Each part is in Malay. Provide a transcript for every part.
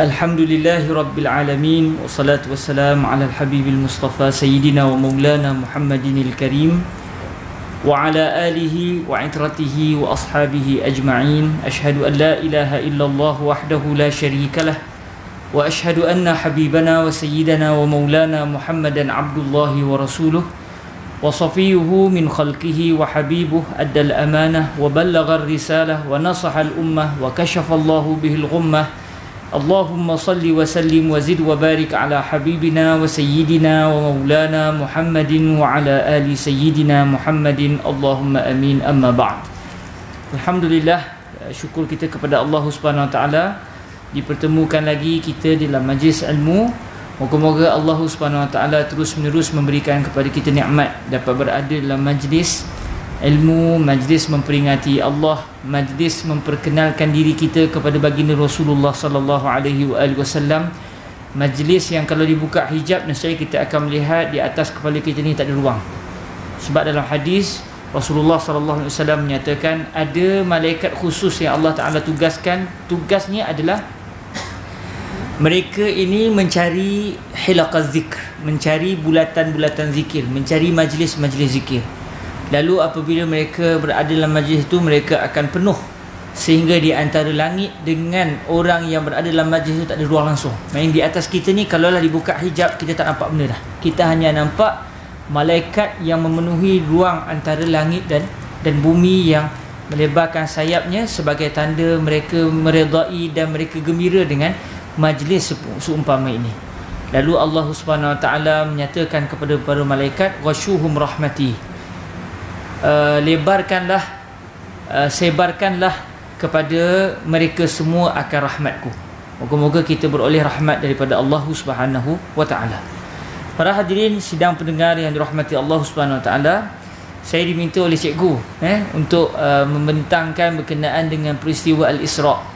Alhamdulillahi Rabbil Alamin. Wassalatu wassalamu ala al-habibil Mustafa Sayyidina wa maulana Muhammadinil Karim wa ala alihi wa itratihi wa ashabihi ajma'in. Ashhadu an la ilaha illallah wahdahu la syarika lah wa ashhadu anna habibana wa sayyidana wa maulana Muhammadan abdullahi wa rasuluh wa safiyuhu min khalqihi wa habibuh addal amanah wa ballagha ar-risalah wa nasaha al-ummah wa kashafa Allahu bihil ghummah. Allahumma salli wa sallim wa zid wa barik ala habibina wa sayyidina wa maulana Muhammadin wa ala ali sayyidina Muhammadin. Allahumma amin. Amma ba'd. Alhamdulillah, syukur kita kepada Allah Subhanahu wa taala dipertemukan lagi kita dalam majlis ilmu. Moga-moga Allah Subhanahu wa taala terus menerus memberikan kepada kita nikmat dapat berada dalam majlis ilmu, majlis memperingati Allah, majlis memperkenalkan diri kita kepada baginda Rasulullah sallallahu alaihi wasallam, majlis yang kalau dibuka hijab nescaya kita akan melihat di atas kepala kita ni tak ada ruang. Sebab dalam hadis Rasulullah sallallahu alaihi wasallam menyatakan ada malaikat khusus yang Allah Taala tugaskan, tugasnya adalah mereka ini mencari hilaqaz zikr, mencari bulatan-bulatan zikir, mencari majlis-majlis zikir. Lalu apabila mereka berada dalam majlis itu, mereka akan penuh sehingga di antara langit dengan orang yang berada dalam majlis itu tak ada ruang langsung. Main di atas kita ni kalaulah dibuka hijab kita tak nampak benda dah. Kita hanya nampak malaikat yang memenuhi ruang antara langit dan bumi yang melebarkan sayapnya sebagai tanda mereka meredai dan mereka gembira dengan majlis seumpama ini. Lalu Allah Subhanahu wa taala menyatakan kepada para malaikat, "Washuhum rahmati." Lebarkanlah, sebarkanlah kepada mereka semua akan rahmatku. Moga-moga kita beroleh rahmat daripada Allah Subhanahu wa taala. Para hadirin sidang pendengar yang dirahmati Allah Subhanahu wa taala, saya diminta oleh cikgu untuk membentangkan berkenaan dengan peristiwa Al-Isra'.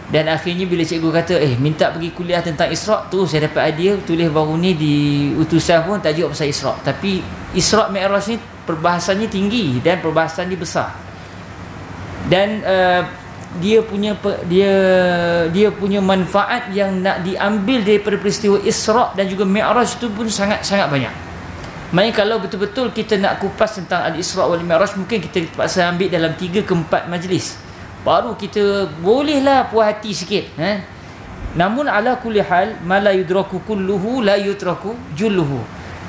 Dan akhirnya bila cikgu kata minta pergi kuliah tentang Isra', tu saya dapat idea tulis baru ni di utusan pun tajuk pasal Isra'. Tapi Isra' Mi'raj ni perbahasannya tinggi dan perbahasan dia besar. Dan dia punya manfaat yang nak diambil daripada peristiwa Isra' dan juga Mi'raj tu pun sangat-sangat banyak. Maksudnya kalau betul-betul kita nak kupas tentang Al-Isra' wal Mi'raj, mungkin kita terpaksa ambil dalam 3 ke 4 majlis. Baru kita bolehlah puas hati sikit. Namun ala kulli hal, ma la yudraku kulluhu la yutraku julluhu.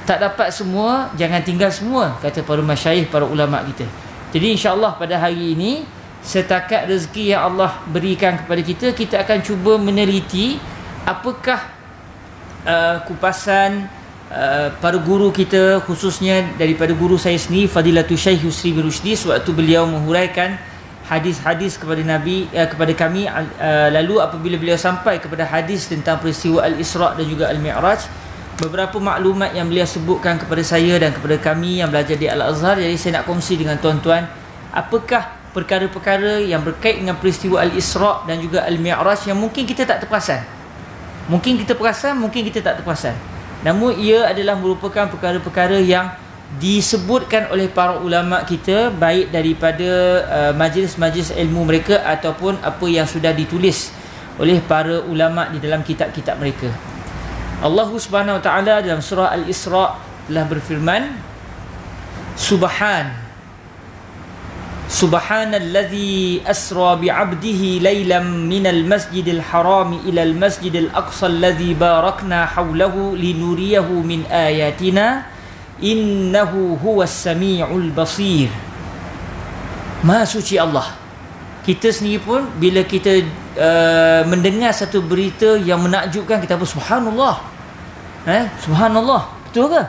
Tak dapat semua, jangan tinggal semua, kata para masyayikh, para ulama kita. Jadi insya-Allah pada hari ini, setakat rezeki yang Allah berikan kepada kita, kita akan cuba meneliti apakah kupasan para guru kita, khususnya daripada guru saya sendiri Fadilatul Syekh Yusri bin Rushdi, sewaktu beliau menghuraikan hadis-hadis kepada Nabi, kepada kami. Lalu apabila beliau sampai kepada hadis tentang peristiwa Al-Isra' dan juga Al-Mi'raj, beberapa maklumat yang beliau sebutkan kepada saya dan kepada kami yang belajar di Al-Azhar. Jadi saya nak kongsi dengan tuan-tuan apakah perkara-perkara yang berkait dengan peristiwa Al-Isra' dan juga Al-Mi'raj yang mungkin kita tak terperasan. Mungkin kita perasan, mungkin kita tak terperasan. Namun ia adalah merupakan perkara-perkara yang disebutkan oleh para ulama kita, baik daripada majlis-majlis ilmu mereka ataupun apa yang sudah ditulis oleh para ulama di dalam kitab-kitab mereka. Allah Subhanahu wa taala dalam surah Al-Isra' telah berfirman, Subhanalladzi asra bi'abdihi laylan minal masjidil harami ilal masjidil aqsa alladzi barakna hawlahu linuriyahu min ayatina innahu huwas sami'ul basir. Maha suci Allah. Kita sendiri pun bila kita mendengar satu berita yang menakjubkan, kita pun subhanallah. Subhanallah. Betul ke?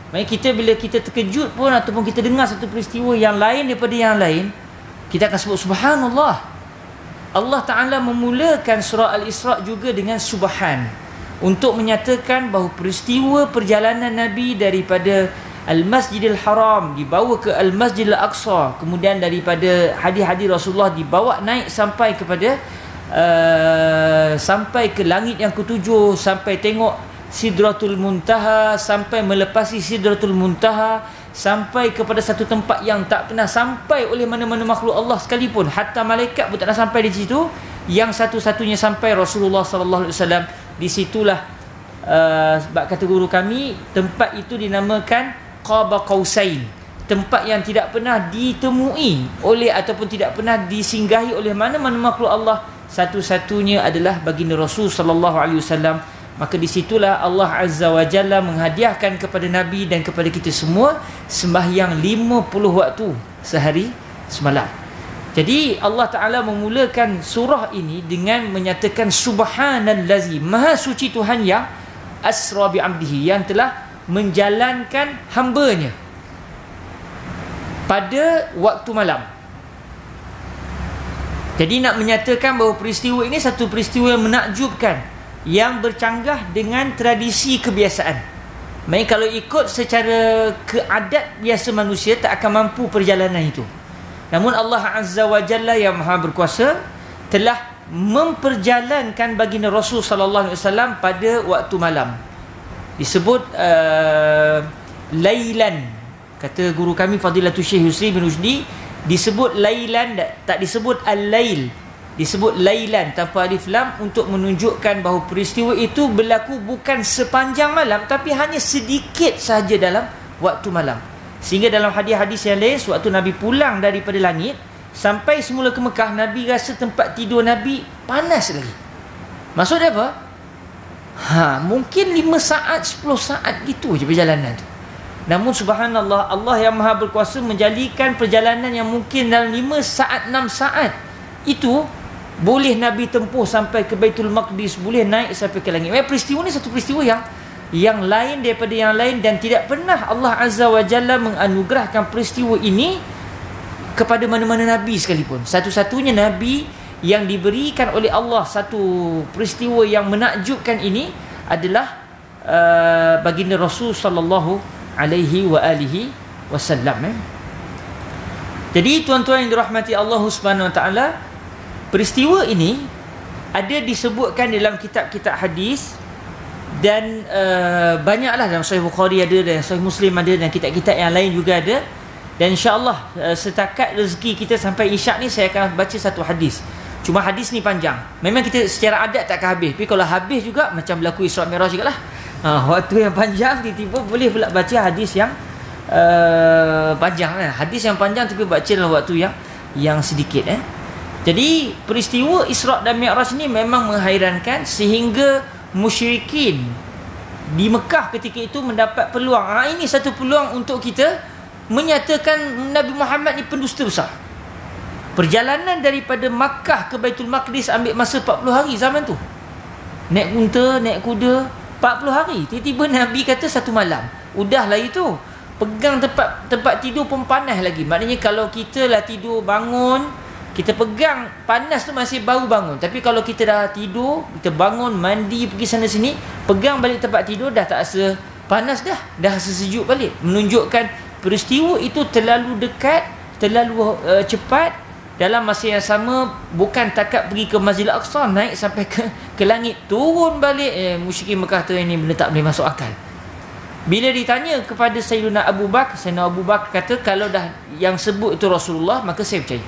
Maksudnya kita bila kita terkejut pun ataupun kita dengar satu peristiwa yang lain daripada yang lain, kita akan sebut subhanallah. Allah Ta'ala memulakan surah Al-Isra' juga dengan subhan, untuk menyatakan bahawa peristiwa perjalanan Nabi daripada Al-Masjidil Haram dibawa ke Al-Masjidil Aqsa, kemudian daripada hadis-hadis Rasulullah dibawa naik sampai kepada sampai ke langit yang ketujuh, sampai tengok Sidratul Muntaha, sampai melepasi Sidratul Muntaha, sampai kepada satu tempat yang tak pernah sampai oleh mana-mana makhluk Allah sekalipun. Hatta malaikat pun tak nak sampai di situ. yang satu-satunya sampai Rasulullah sallallahu alaihi wasallam. Di situlah sebab kata guru kami, tempat itu dinamakan Qaba Qausain, tempat yang tidak pernah ditemui oleh ataupun tidak pernah disinggahi oleh mana-mana makhluk Allah, satu-satunya adalah baginda Rasul sallallahu alaihi wasallam. Maka di situlah Allah Azza wa Jalla menghadiahkan kepada Nabi dan kepada kita semua sembahyang 50 waktu sehari semalam. Jadi Allah Ta'ala memulakan surah ini dengan menyatakan subhanallazi, maha suci Tuhan yang asra bi'abdihi, yang telah menjalankan hambanya pada waktu malam. Jadi nak menyatakan bahawa peristiwa ini satu peristiwa yang menakjubkan, yang bercanggah dengan tradisi kebiasaan. Maksudnya kalau ikut secara keadat biasa manusia tak akan mampu perjalanan itu. Namun Allah Azza wa Jalla yang maha berkuasa telah memperjalankan baginda Rasul sallallahu alaihi wasallam pada waktu malam. Disebut lailan. Kata guru kami Fadilatul Syekh Yusri bin Rusdi, disebut lailan, tak disebut al-lail. Disebut lailan tanpa alif lam untuk menunjukkan bahawa peristiwa itu berlaku bukan sepanjang malam, tapi hanya sedikit sahaja dalam waktu malam. Sehingga dalam hadis-hadis yang lain, sewaktu Nabi pulang daripada langit sampai semula ke Mekah, Nabi rasa tempat tidur Nabi panas lagi. Maksud dia apa? Mungkin 5 saat, 10 saat gitu je perjalanan tu. Namun subhanallah, Allah yang maha berkuasa menjadikan perjalanan yang mungkin dalam 5 saat, 6 saat itu boleh Nabi tempuh sampai ke Baitul Maqdis, boleh naik sampai ke langit. Peristiwa ni satu peristiwa yang lain daripada yang lain, dan tidak pernah Allah Azza wa Jalla menganugerahkan peristiwa ini kepada mana-mana Nabi sekalipun. Satu-satunya Nabi yang diberikan oleh Allah satu peristiwa yang menakjubkan ini adalah baginda Rasul sallallahu alaihi wa alihi wasallam. Jadi tuan-tuan yang dirahmati Allah Subhanahu wa taala, peristiwa ini ada disebutkan dalam kitab-kitab hadis, dan banyaklah dalam Sahih Bukhari ada, dan Sahih Muslim ada, dan kitab-kitab yang lain juga ada. Dan insya-Allah setakat rezeki kita sampai Isyak ni saya akan baca satu hadis. Cuma hadis ni panjang. Memang kita secara adat tak akan habis. Tapi kalau habis juga macam berlaku Isra Mi'raj jugalah. Waktu yang panjang tiba-tiba boleh pula baca hadis yang panjang. Hadis yang panjang tapi baca dalam waktu yang sedikit. Jadi peristiwa Isra dan Mi'raj ni memang menghairankan, sehingga musyrikin di Mekah ketika itu mendapat peluang. Ini satu peluang untuk kita menyatakan Nabi Muhammad ni pendusta besar. Perjalanan daripada Makkah ke Baitul Maqdis ambil masa 40 hari zaman tu. Naik unta, naik kuda, 40 hari. Tiba-tiba Nabi kata satu malam. Udahlah itu. Pegang tempat tidur pun panas lagi. Maknanya kalau kita lah tidur bangun, kita pegang panas tu masih baru bangun. Tapi kalau kita dah tidur, kita bangun, mandi, pergi sana sini, pegang balik tempat tidur, dah tak rasa panas dah rasa sejuk balik. Menunjukkan peristiwa itu terlalu dekat, terlalu cepat. Dalam masa yang sama, bukan takat pergi ke Masjidil Aqsa, naik sampai ke langit, turun balik. Musyrikin Mekah tu, ini benda tak boleh masuk akal. Bila ditanya kepada Sayyidina Abu Bakar, Sayyidina Abu Bakar kata, kalau dah yang sebut itu Rasulullah, maka saya percaya.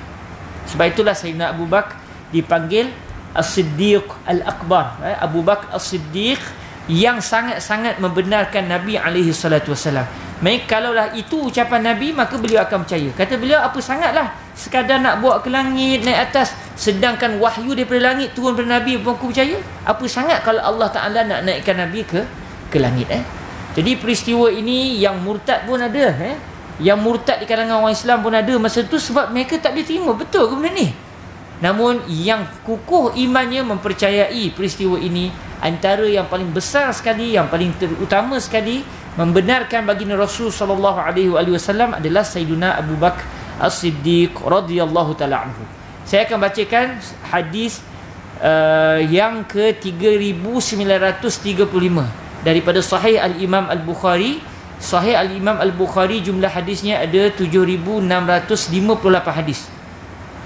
Sebab itulah Sayyidina Abu Bakar dipanggil As-Siddiq Al-Akbar. Abu Bakar As-Siddiq yang sangat-sangat membenarkan Nabi SAW. Maksudnya kalaulah itu ucapan Nabi, maka beliau akan percaya. Kata beliau, apa sangatlah sekadar nak bawa ke langit, naik atas, sedangkan wahyu daripada langit turun pada Nabi pun aku percaya. Apa sangat kalau Allah Ta'ala nak naikkan Nabi ke langit. Jadi peristiwa ini yang murtad pun ada. Yang murtad di kalangan orang Islam pun ada masa tu, sebab mereka tak boleh terima. Betul ke benda ni? Namun yang kukuh imannya mempercayai peristiwa ini, antara yang paling besar sekali, yang paling terutama sekali membenarkan baginda Rasul sallallahu alaihi wasallam adalah Sayyidina Abu Bakar As-Siddiq radhiyallahu taala anhu. Saya akan bacakan hadis yang ke 3935 daripada Sahih Al-Imam Al-Bukhari. Sahih Al-Imam Al-Bukhari jumlah hadisnya ada 7658 hadis.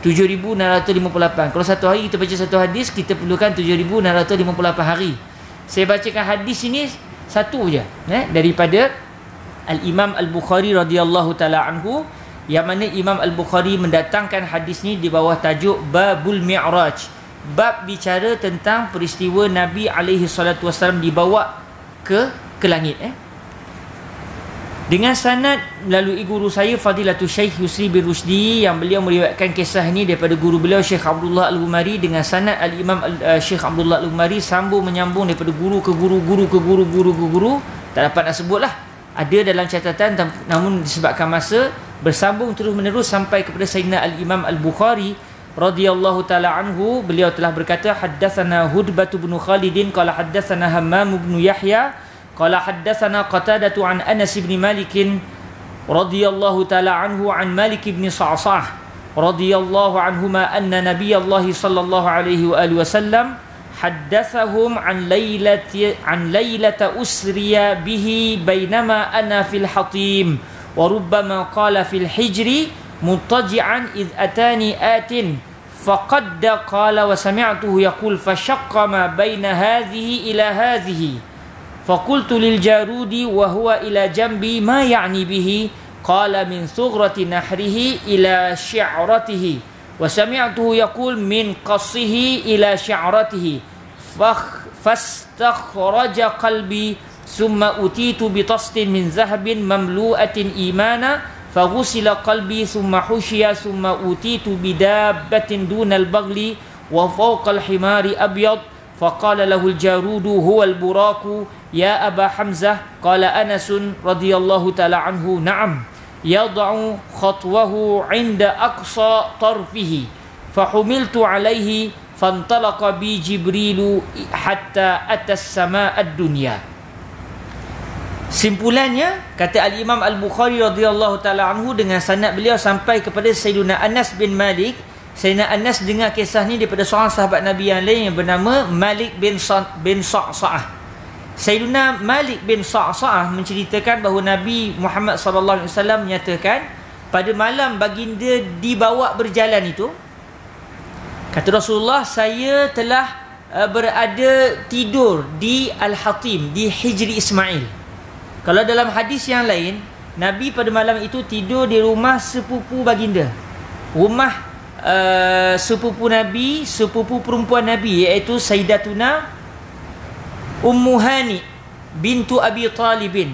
7658. Kalau satu hari kita baca satu hadis, kita perlukan 7658 hari. Saya bacakan hadis ini satu je, daripada Al-Imam Al-Bukhari radhiyallahu taala anhu, yang mana Imam Al-Bukhari mendatangkan hadis ni di bawah tajuk Babul Mi'raj, bab bicara tentang peristiwa Nabi alaihi salatu wasallam dibawa ke langit. Dengan sanad melalui guru saya Fadilatul Syekh Yusri bin Rusdi, yang beliau meriwayatkan kisah ini daripada guru beliau Syekh Abdullah Al-Ghumari. Dengan sanad Al-Imam Syekh Abdullah Al-Ghumari sambung menyambung daripada guru ke guru. Tak dapat nak sebut lah, ada dalam catatan, namun disebabkan masa bersambung terus menerus sampai kepada Sayyidina Al-Imam Al-Bukhari radhiyallahu taala anhu. Beliau telah berkata, haddatsana Hudbah bin Khalidin qala haddatsana Hammam bin Yahya qala haddatsana Qatadatu an Anas bin Malik radhiyallahu taala anhu an Malik bin Sa'sah radhiyallahu anhuma anna Nabiyallah sallallahu alaihi wa alihi wasallam haddatsahum an lailata usriya bihi bainama ana fil hatim wa rubbama qala fil hijri mutaji'an id atani atin faqad qala wa sami'tuhu yaqul fashaqqa ma baina hadhihi ila hadhihi فقلت للجارود وهو إلى جنبي ما يعني به قال من ثغرة نحره إلى شعرته وسمعته يقول من قصه إلى شعرته فاستخرج قلبي ثم أتيت بطست من ذهب مملوءة إيمانا فغسل قلبي ثم حشي ثم أتيت بدابة دون البغل وفوق الحمار أبيض فقال له الجارود هو البراق يا أبا حمزة قال أنس رضي الله تعالى عنه نعم يضع خطوه عند أقصى طرفه فحملت عليه فانطلق بي جبريل حتى أتى السماء الدنيا. Simpulannya, kata Al-Imam Al-Bukhari radhiyallahu ta'ala anhu dengan sanad beliau sampai kepada Sayyidina Anas bin Malik. Sayyidina Anas dengar kisah ni daripada seorang sahabat Nabi yang lain yang bernama Malik bin Sa'sa'ah. Sayyidina Malik bin Sa'sa'ah menceritakan bahawa Nabi Muhammad sallallahu alaihi wasallam menyatakan pada malam baginda dibawa berjalan itu, kata Rasulullah, saya telah berada tidur di Al-Hatim, di Hijri Ismail. Kalau dalam hadis yang lain, Nabi pada malam itu tidur di rumah sepupu baginda, rumah sepupu Nabi, sepupu perempuan Nabi, iaitu Sayyidatuna Ummu Hani bintu Abi Talibin.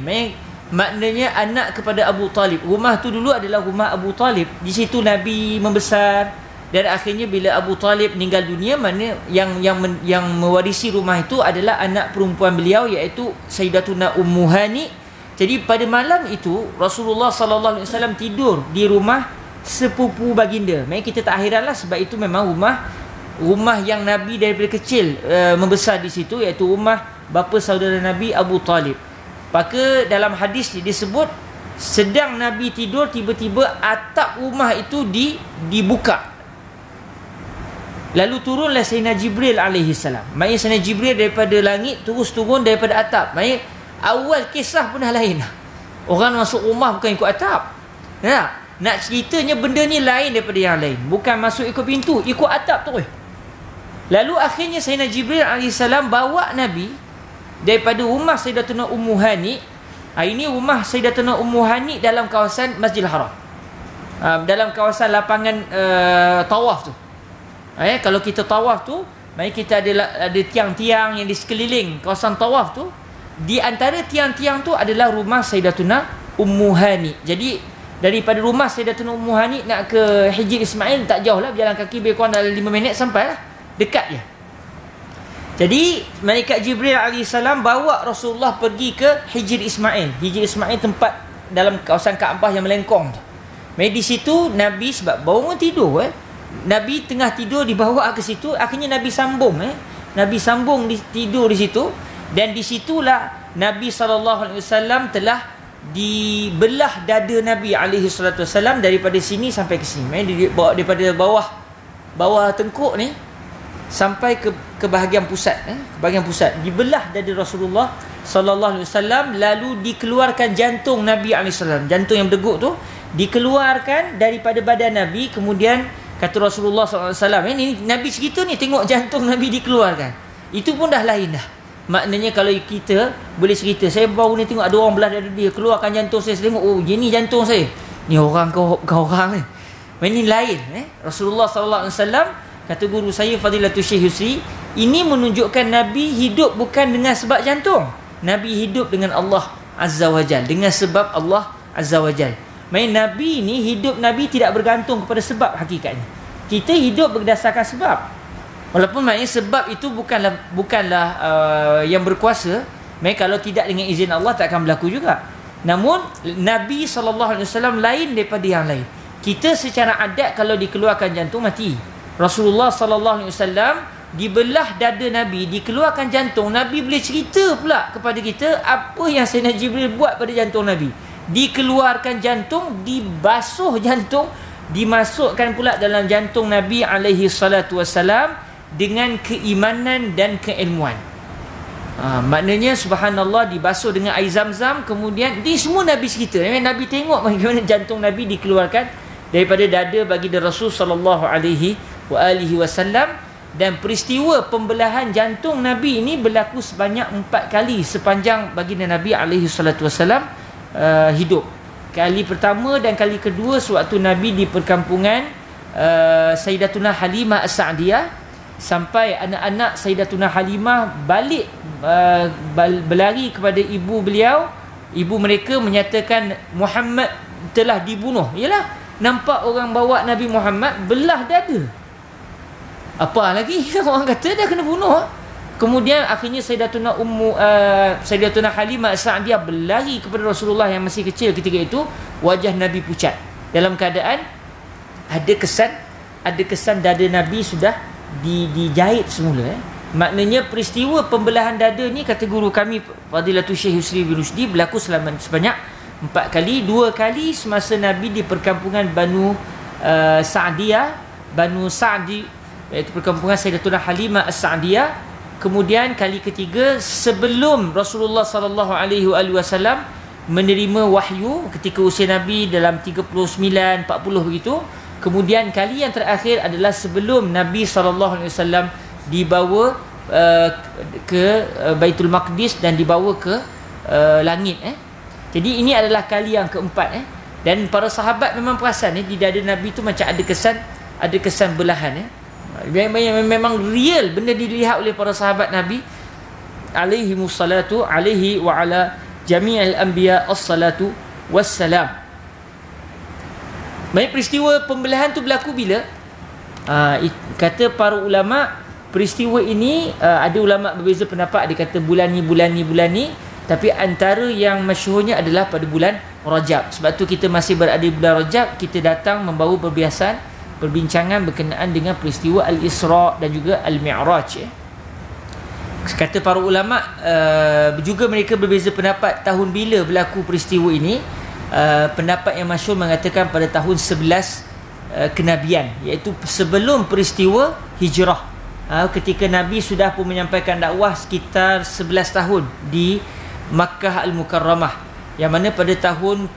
Maknanya anak kepada Abu Talib. Rumah tu dulu adalah rumah Abu Talib. Di situ Nabi membesar, dan akhirnya bila Abu Talib meninggal dunia, mana yang mewarisi rumah itu adalah anak perempuan beliau, iaitu Sayyidatuna Ummu Hani. Jadi pada malam itu Rasulullah sallallahu alaihi wasallam tidur di rumah sepupu baginda. Kita tak hairanlah, sebab itu memang rumah yang Nabi daripada kecil membesar di situ, iaitu rumah bapa saudara Nabi Abu Talib. Maka dalam hadis disebut sedang Nabi tidur, tiba-tiba atap rumah itu dibuka. Lalu turunlah Sayyidina Jibril alaihi salam. Maksudnya Sayyidina Jibril daripada langit terus turun daripada atap. Maksudnya awal kisah pun dah lain. Orang masuk rumah bukan ikut atap. Nak ceritanya benda ni lain daripada yang lain. Bukan masuk ikut pintu, ikut atap terus. Lalu akhirnya Sayyidina Jibril AS bawa Nabi daripada rumah Sayyidatuna Ummu Hani. Ini rumah Sayyidatuna Ummu Hani dalam kawasan Masjidil Haram, dalam kawasan lapangan tawaf tu. Kalau kita tawaf tu, mari kita ada tiang-tiang yang di sekeliling kawasan tawaf tu. Di antara tiang-tiang tu adalah rumah Sayyidatuna Ummu Hani. Jadi daripada rumah Sayyidatuna Ummu Hani nak ke Hijri Ismail tak jauh lah, berjalan kaki lebih kurang dalam 5 minit sampai lah, dekat je. Jadi malaikat Jibril AS bawa Rasulullah pergi ke Hijri Ismail. Hijri Ismail tempat dalam kawasan Kaabah yang melengkong tu. Di situ Nabi, sebab bangun tidur, Nabi tengah tidur dibawa ke situ. Akhirnya Nabi sambung, Nabi sambung tidur di situ. Dan di situlah Nabi SAW telah dibelah dada Nabi SAW daripada sini sampai ke sini. Dibawa daripada bawah tengkuk ni sampai ke bahagian pusat, bahagian pusat dibelah dada Rasulullah sallallahu alaihi wasallam. Lalu dikeluarkan jantung Nabi alaihi salam, jantung yang berdeguk tu dikeluarkan daripada badan Nabi. Kemudian kata Rasulullah sallallahu alaihi wasallam, ini Nabi cerita ni, tengok jantung Nabi dikeluarkan. Itu pun dah lain dah. Maknanya kalau kita boleh cerita, saya baru ni tengok ada orang belah dada dia, keluarkan jantung saya tengok, oh ini jantung saya, ni orang kau orang ni. Ini lain. Rasulullah sallallahu alaihi wasallam kata guru saya Fadilatul Syekh Yusri, ini menunjukkan Nabi hidup bukan dengan sebab jantung. Nabi hidup dengan Allah Azza wa Jal, dengan sebab Allah Azza wa Jal. Main Nabi ni, hidup Nabi tidak bergantung kepada sebab hakikatnya. Kita hidup berdasarkan sebab. Walaupun maknanya sebab itu bukanlah yang berkuasa. Main kalau tidak dengan izin Allah tak akan berlaku juga. Namun Nabi SAW lain daripada yang lain. Kita secara adat kalau dikeluarkan jantung mati. Rasulullah SAW dibelah dada Nabi, dikeluarkan jantung. Nabi boleh cerita pula kepada kita apa yang Sayyidina Jibril buat pada jantung Nabi. Dikeluarkan jantung, dibasuh jantung, dimasukkan pula dalam jantung Nabi SAW dengan keimanan dan keilmuan. Maknanya subhanallah, dibasuh dengan air zam-zam. Kemudian di semua Nabi cerita, Nabi tengok bagaimana jantung Nabi dikeluarkan daripada dada baginda Rasul sallallahu alaihi wasallam. Dan peristiwa pembelahan jantung Nabi ini berlaku sebanyak 4 kali sepanjang baginda Nabi alaihi salatu wasallam hidup. Kali pertama dan kali kedua sewaktu Nabi di perkampungan Sayyidatuna Halimah As-Sa'diyah, sampai anak-anak Sayyidatuna Halimah balik berlari kepada ibu beliau. Ibu mereka menyatakan Muhammad telah dibunuh. Yalah, nampak orang bawa Nabi Muhammad belah dada. Apa lagi? Orang kata dia kena bunuh. Kemudian akhirnya Sayyidatuna Halimah As-Sa'diyah berlari kepada Rasulullah yang masih kecil ketika itu. Wajah Nabi pucat, dalam keadaan ada kesan dada Nabi sudah dijahit semula. Maknanya peristiwa pembelahan dada ni, kata guru kami Fadilatul Syekh Yusri bin Rusdi, berlaku sebanyak 4 kali. 2 kali semasa Nabi di perkampungan Banu Sa'di, iaitu perkampungan Sayyidatuna Halimah As-Sa'diyah. Kemudian kali ketiga sebelum Rasulullah sallallahu alaihi wasallam menerima wahyu ketika usia Nabi dalam 39-40 begitu. Kemudian kali yang terakhir adalah sebelum Nabi sallallahu alaihi wasallam dibawa ke Baitul Maqdis dan dibawa ke langit. Jadi ini adalah kali yang keempat. Dan para sahabat memang perasan di dada Nabi tu macam ada kesan belahan. Memang real benda dilihat oleh para sahabat Nabi alaihi wa ala jami'al anbiya as-salatu wassalam. Baik, peristiwa pembelahan tu berlaku bila? Kata para ulama, peristiwa ini ada ulama berbeza pendapat. Ada kata bulan ni, tapi antara yang masyhurnya adalah pada bulan Rajab. Sebab tu kita masih berada di bulan Rajab, kita datang membawa perbincangan berkenaan dengan peristiwa Al-Isra dan juga Al-Mi'raj. Kata para ulama, juga mereka berbeza pendapat tahun bila berlaku peristiwa ini. Pendapat yang masyhur mengatakan pada tahun 11 kenabian, iaitu sebelum peristiwa hijrah. Ketika Nabi sudah pun menyampaikan dakwah sekitar 11 tahun di Makkah Al-Mukarramah, yang mana pada tahun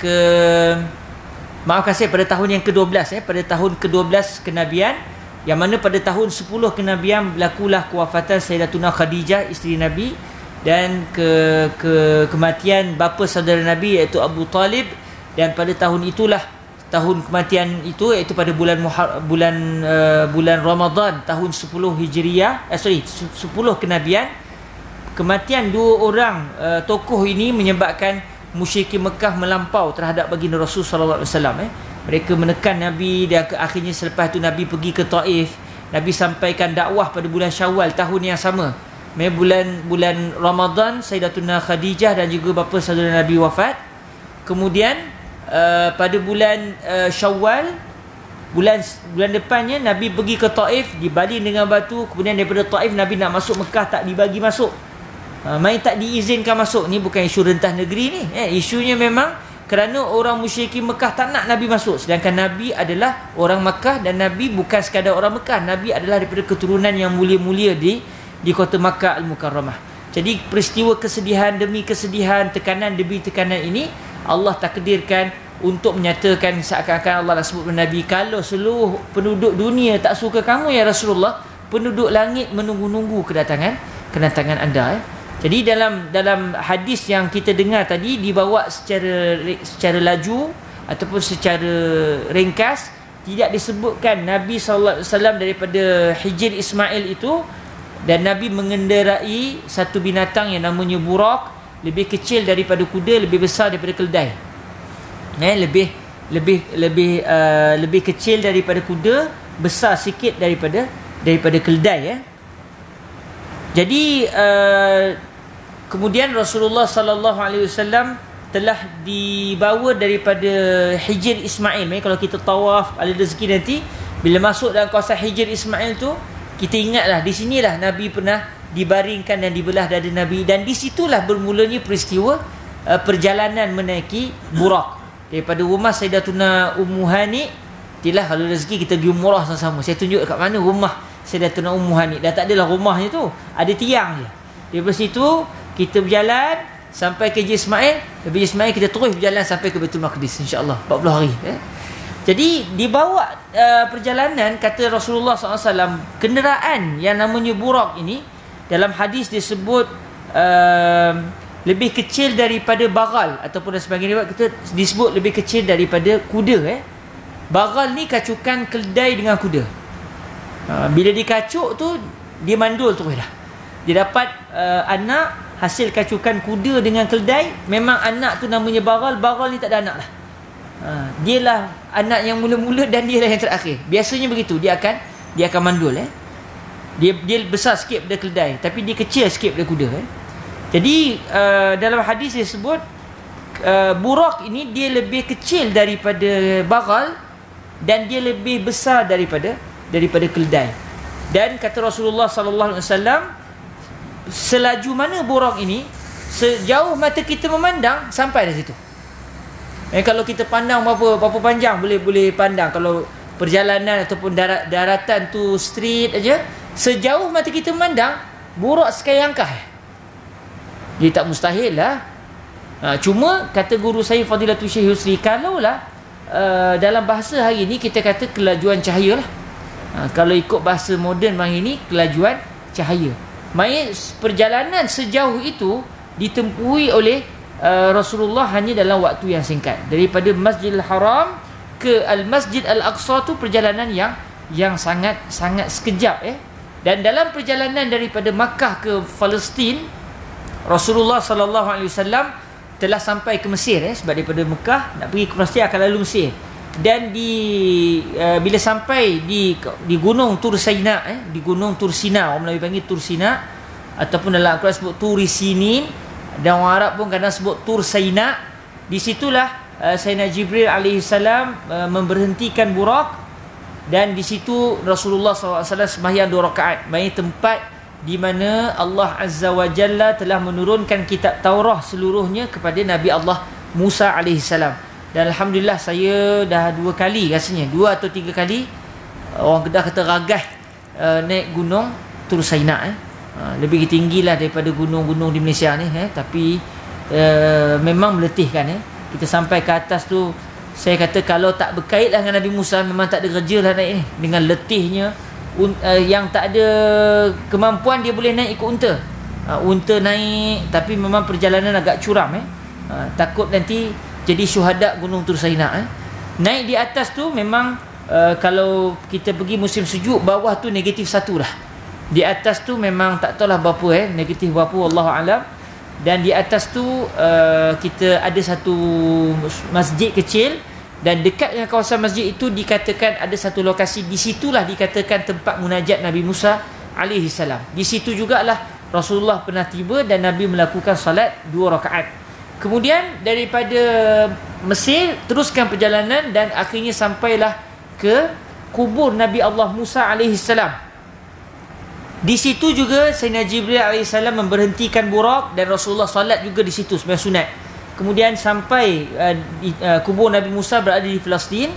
pada tahun yang ke-12, pada tahun ke-12 kenabian, yang mana pada tahun 10 kenabian berlakulah kewafatan Sayyidatuna Khadijah, isteri Nabi, dan kematian bapa saudara Nabi iaitu Abu Talib. Dan pada tahun itulah, tahun kematian itu iaitu pada bulan Ramadan tahun 10 Hijriah, 10 kenabian, kematian 2 orang tokoh ini menyebabkan musyrikin Mekah melampau terhadap baginda Rasul sallallahu alaihi wasallam. Mereka menekan Nabi, dan akhirnya selepas itu Nabi pergi ke Taif. Nabi sampaikan dakwah pada bulan Syawal tahun yang sama. Bulan Ramadan Sayyidatuna Khadijah dan juga bapa saudara Nabi wafat. Kemudian pada bulan Syawal, bulan depannya Nabi pergi ke Taif, dibaling dengan batu. Kemudian daripada Taif Nabi nak masuk Mekah, tak dibagi masuk. Main tak diizinkan masuk. Ni bukan isu rentah negeri ni. Isunya memang kerana orang musyrikin Mekah tak nak Nabi masuk. Sedangkan Nabi adalah orang Mekah, dan Nabi bukan sekadar orang Mekah. Nabi adalah daripada keturunan yang mulia-mulia di kota Makkah Al-Mukarramah. Jadi peristiwa kesedihan demi kesedihan, tekanan demi tekanan ini Allah takdirkan untuk menyatakan, seakan-akan Allah nak sebut kepada Nabi, kalau seluruh penduduk dunia tak suka kamu ya Rasulullah, penduduk langit menunggu-nunggu kedatangan anda. Jadi dalam hadis yang kita dengar tadi, dibawa secara laju ataupun secara ringkas, tidak disebutkan Nabi SAW daripada Hijr Ismail itu, dan Nabi mengendarai satu binatang yang namanya burak, lebih kecil daripada kuda, lebih besar daripada keldai. Lebih kecil daripada kuda, besar sikit daripada keldai. Jadi kemudian Rasulullah sallallahu alaihi wasallam telah dibawa daripada Hijr Ismail. Kalau kita tawaf ada rezeki nanti, bila masuk dalam kawasan Hijr Ismail tu, kita ingatlah di sinilah Nabi pernah dibaringkan dan dibelah dada Nabi, dan di situlah bermulanya peristiwa perjalanan menaiki burak daripada rumah Sayyidatuna Ummu Hani. Itulah kalau rezeki kita pergi umrah sama-sama. Saya tunjuk kat mana rumah Sayyidatuna Ummu Hani. Dah tak adalah rumahnya tu, ada tiang je. Daripada situ kita berjalan sampai ke Hijr Ismail. Dari Ismail kita terus berjalan sampai ke Baitul Maqdis, insya-Allah 40 hari. Jadi dibawa perjalanan, kata Rasulullah SAW, kenderaan yang namanya burak ini dalam hadis disebut lebih kecil daripada bagal, ataupun sebagian riwayat kita disebut lebih kecil daripada kuda. Bagal ni kacukan keldai dengan kuda. Bila dikacuk tu dia mandul terus dah. Dia dapat anak hasil kacukan kuda dengan keldai. Memang anak tu namanya bagal. Bagal ni tak ada anak lah. Dialah anak yang mula-mula dan dialah yang terakhir. Biasanya begitu, dia akan mandul. Dia besar sikit daripada keldai, tapi dia kecil sikit daripada kuda. Jadi dalam hadis disebut burak ini dia lebih kecil daripada bagal, dan dia lebih besar daripada keldai. Dan kata Rasulullah sallallahu alaihi wasallam, selaju mana burak ini, sejauh mata kita memandang sampai di situ. Kalau kita pandang berapa panjang boleh pandang. Kalau perjalanan ataupun daratan tu straight aja, sejauh mata kita memandang, burak sekali langkah. Dia tak mustahil lah. Cuma kata guru saya Fadilatul Syekh Yusri, kalaulah dalam bahasa hari ni kita kata kelajuan cahaya lah. Kalau ikut bahasa moden hari ni, kelajuan cahaya. Maksudnya perjalanan sejauh itu ditempuhi oleh Rasulullah hanya dalam waktu yang singkat. Daripada Masjidil Haram ke Al-Masjid Al-Aqsa tu perjalanan yang sangat sekejap. Dan dalam perjalanan daripada Makkah ke Palestin, Rasulullah sallallahu alaihi wasallam telah sampai ke Mesir. Sebab daripada Mekah nak pergi ke Palestin akan lalu Mesir. Dan bila sampai di gunung Tur Sina, di gunung Tur Sina, orang Melayu panggil Tur Sina, ataupun dalam Al-Quran sebut Turi Sinin, dan orang Arab pun kadang sebut Tur Sina. Di situlah Sayyidina Jibril alaihissalam memberhentikan burak, dan di situ Rasulullah SAW sembahyang 2 rakaat. Maksudnya tempat di mana Allah Azza wa Jalla telah menurunkan kitab Taurah seluruhnya kepada Nabi Allah Musa alaihissalam. Dan Alhamdulillah saya dah 2 kali rasanya, 2 atau 3 kali, orang Kedah kata ragas, naik gunung Tur Sina. Lebih tinggi lah daripada gunung-gunung di Malaysia ni. Tapi memang meletihkan. Kita sampai ke atas tu, saya kata kalau tak berkait lah dengan Nabi Musa, memang tak ada kerja lah naik ni. Dengan letihnya, yang tak ada kemampuan dia boleh naik ikut unta. Unta naik, tapi memang perjalanan agak curam. Takut nanti jadi syuhada gunung Tur Sina. Naik di atas tu memang kalau kita pergi musim sejuk, bawah tu -1 dah. Di atas tu memang tak tahulah berapa negatif berapa, wallahu alam. Dan di atas tu kita ada satu masjid kecil, dan dekat dengan kawasan masjid itu dikatakan ada satu lokasi, di situlah dikatakan tempat munajat Nabi Musa alaihi salam. Di situ jugalah Rasulullah pernah tiba dan Nabi melakukan salat 2 rakaat. Kemudian daripada Mesir teruskan perjalanan dan akhirnya sampailah ke kubur Nabi Allah Musa alaihi salam. Di situ juga Sayyidina Jibril AS memberhentikan burak, dan Rasulullah salat juga di situ sembahyang sunat. Kemudian sampai kubur Nabi Musa berada di Palestin,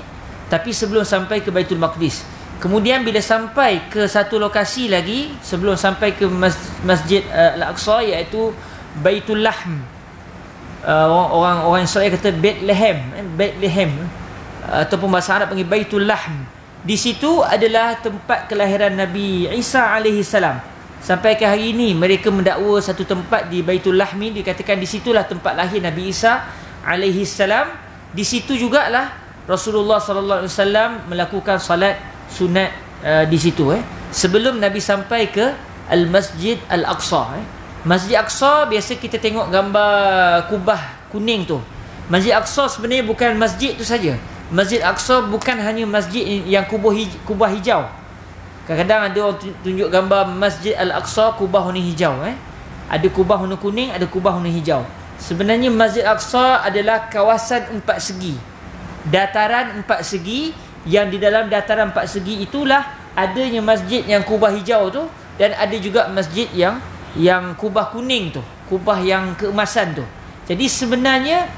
tapi sebelum sampai ke Baitul Maqdis. Kemudian bila sampai ke satu lokasi lagi sebelum sampai ke Masjid Al-Aqsa, iaitu Baitul Lahm. Orang Israel kata Bethlehem, ataupun bahasa Arab panggil Baitul Lahm. Di situ adalah tempat kelahiran Nabi Isa alaihi salam. Sampai ke hari ini mereka mendakwa satu tempat di Baitul Lahmi, dikatakan di situlah tempat lahir Nabi Isa alaihi salam. Di situ jugalah Rasulullah sallallahu alaihi wasallam melakukan salat sunat di situ sebelum Nabi sampai ke Al-Masjid Al-Aqsa. Masjid Aqsa biasa kita tengok gambar kubah kuning tu. Masjid Aqsa sebenarnya bukan masjid tu saja. Masjid Aqsa bukan hanya masjid yang kubah hijau. Kadang-kadang ada orang tunjuk gambar Masjid Al-Aqsa kubah warna hijau. Ada kubah warna kuning, ada kubah warna hijau. Sebenarnya Masjid Aqsa adalah kawasan empat segi, dataran empat segi, yang di dalam dataran empat segi itulah adanya masjid yang kubah hijau tu, dan ada juga masjid yang kubah kuning tu, kubah yang keemasan tu. Jadi sebenarnya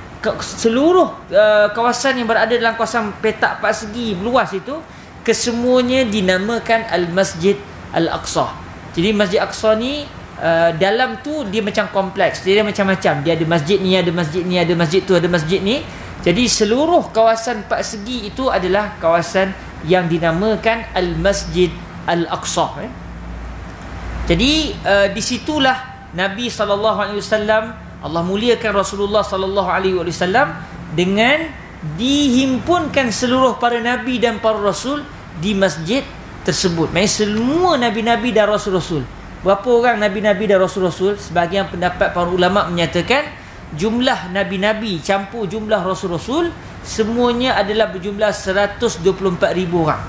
seluruh kawasan yang berada dalam kawasan petak empat segi luas itu, kesemuanya dinamakan Al-Masjid Al-Aqsa. Jadi Masjid Aqsa ni dalam tu dia macam kompleks, dia macam-macam. Dia ada masjid ni, ada masjid ni, ada masjid tu, ada masjid ni. Jadi seluruh kawasan empat segi itu adalah kawasan yang dinamakan Al-Masjid Al-Aqsa. Jadi di situlah Nabi SAW, Allah muliakan Rasulullah SAW dengan dihimpunkan seluruh para nabi dan para rasul di masjid tersebut. Maksudnya semua nabi-nabi dan rasul-rasul. Berapa orang nabi-nabi dan rasul-rasul? Sebahagian pendapat para ulama menyatakan jumlah nabi-nabi campur jumlah rasul-rasul semuanya adalah berjumlah 124,000 orang.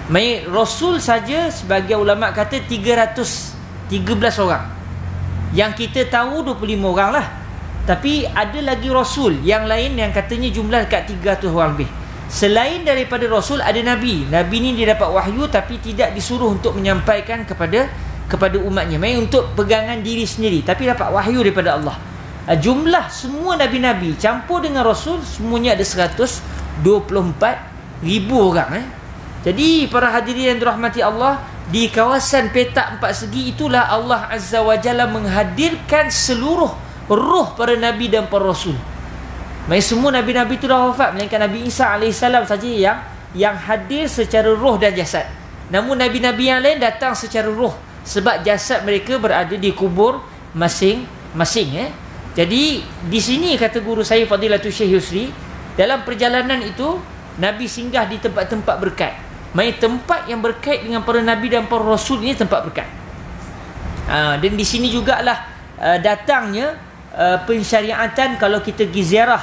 Maksudnya rasul saja sebahagian ulama kata 313 orang. Yang kita tahu 25 orang lah. Tapi ada lagi rasul yang lain yang katanya jumlah dekat 300 orang lebih. Selain daripada rasul ada nabi. Nabi ni dia dapat wahyu tapi tidak disuruh untuk menyampaikan kepada umatnya. Maksudnya untuk pegangan diri sendiri, tapi dapat wahyu daripada Allah. Jumlah semua nabi-nabi campur dengan rasul semuanya ada 124,000 orang. Jadi para hadirin yang dirahmati Allah, di kawasan petak empat segi itulah Allah Azza wa Jalla menghadirkan seluruh roh para nabi dan para rasul. Maksudnya semua nabi-nabi itu dah wafat, melainkan Nabi Isa AS saja yang hadir secara roh dan jasad. Namun nabi-nabi yang lain datang secara roh, sebab jasad mereka berada di kubur masing-masing. Jadi di sini kata guru saya Fadilatul Syekh Yusri, dalam perjalanan itu Nabi singgah di tempat-tempat berkat. Maksudnya tempat yang berkait dengan para nabi dan para rasul ini tempat berkat. Dan di sini jugalah datangnya pensyariatan kalau kita pergi ziarah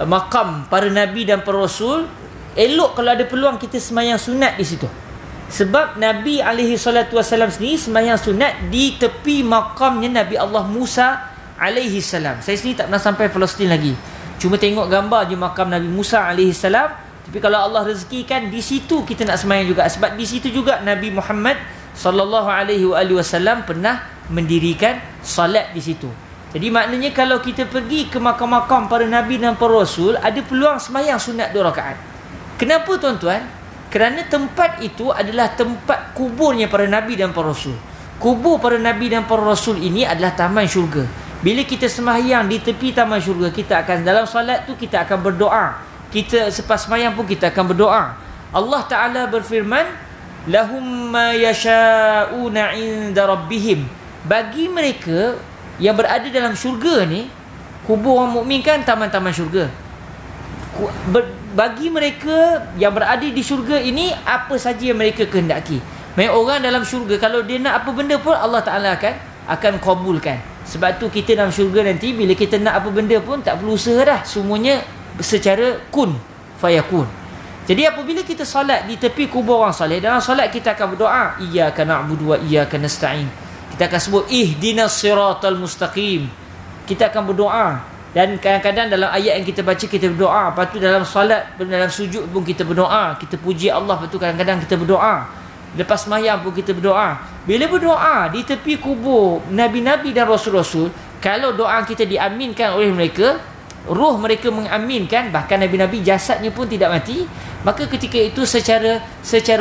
makam para nabi dan para rasul, elok kalau ada peluang kita sembahyang sunat di situ. Sebab Nabi SAW sendiri sembahyang sunat di tepi makamnya Nabi Allah Musa AS. Saya sendiri tak pernah sampai Palestin lagi, cuma tengok gambar je makam Nabi Musa AS. Tapi kalau Allah rezekikan, di situ kita nak sembahyang juga. Sebab di situ juga Nabi Muhammad SAW pernah mendirikan salat di situ. Jadi maknanya kalau kita pergi ke makam-makam para nabi dan para rasul, ada peluang sembahyang sunat 2 rakaat. Kenapa tuan-tuan? Kerana tempat itu adalah tempat kuburnya para nabi dan para rasul. Kubur para nabi dan para rasul ini adalah taman syurga. Bila kita sembahyang di tepi taman syurga, kita akan dalam solat tu kita akan berdoa. Kita selepas sembahyang pun kita akan berdoa. Allah Ta'ala berfirman, lahum ma yasha'una 'inda rabbihim. Bagi mereka yang berada dalam syurga ni, kubur orang mukmin kan taman-taman syurga. Bagi mereka yang berada di syurga ini, apa saja yang mereka kehendaki. Maksudnya orang dalam syurga, kalau dia nak apa benda pun Allah Ta'ala akan kabulkan. Sebab tu kita dalam syurga nanti, bila kita nak apa benda pun tak perlu usaha dah, semuanya secara kun fayakun. Jadi apabila kita solat di tepi kubur orang soleh, dalam solat kita akan berdoa, iyyaka na'budu wa iyyaka nasta'in. Kita akan sebut ihdinas siratal mustaqim. Kita akan berdoa. Dan kadang-kadang dalam ayat yang kita baca kita berdoa. Lepas tu dalam solat, dalam sujud pun kita berdoa. Kita puji Allah. Lepas tu kadang-kadang kita berdoa. Lepas sembahyang pun kita berdoa. Bila berdoa di tepi kubur nabi-nabi dan rasul-rasul, kalau doa kita diaminkan oleh mereka, roh mereka mengaminkan, bahkan nabi-nabi jasadnya pun tidak mati, maka ketika itu secara